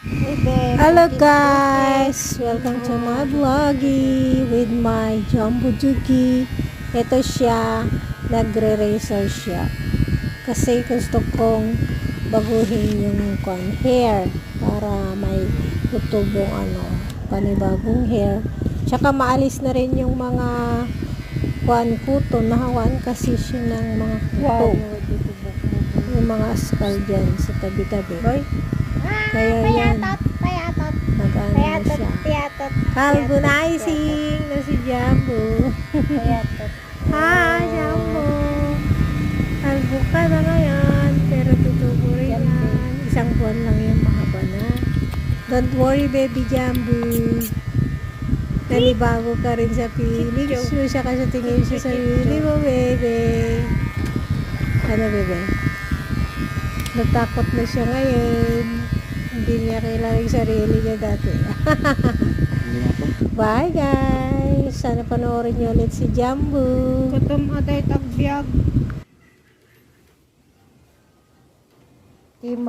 Hello guys! Welcome to my vloggy with my Jumbo Juki. Ito siya, nagre-razor siya. Kasi gusto kong baguhin yung hair para may tutubong panibagong hair. Tsaka maalis na rin yung mga kuto. Nahawaan kasi siya ng mga kuto. Yung mga askal dyan sa tabi-tabi. Kaya yan. Nag-ano na siya. Calgonizing na si Jumbo. Hi, Jumbo. Kalbo ka na ngayon. Pero tutubo rin yan. Isang buwan lang yung mahaba na. Don't worry, baby Jumbo. Nanibago ka rin sa feelings mo. Siya kasi tingin siya sa sarili mo, baby. Ano, bebe? Natakot na siya ngayon. Hindi niya kilala yung sarili niya dati. Bye guys! Sana panoorin niyo ulit si Jumbo. Gutom aday tagbiag.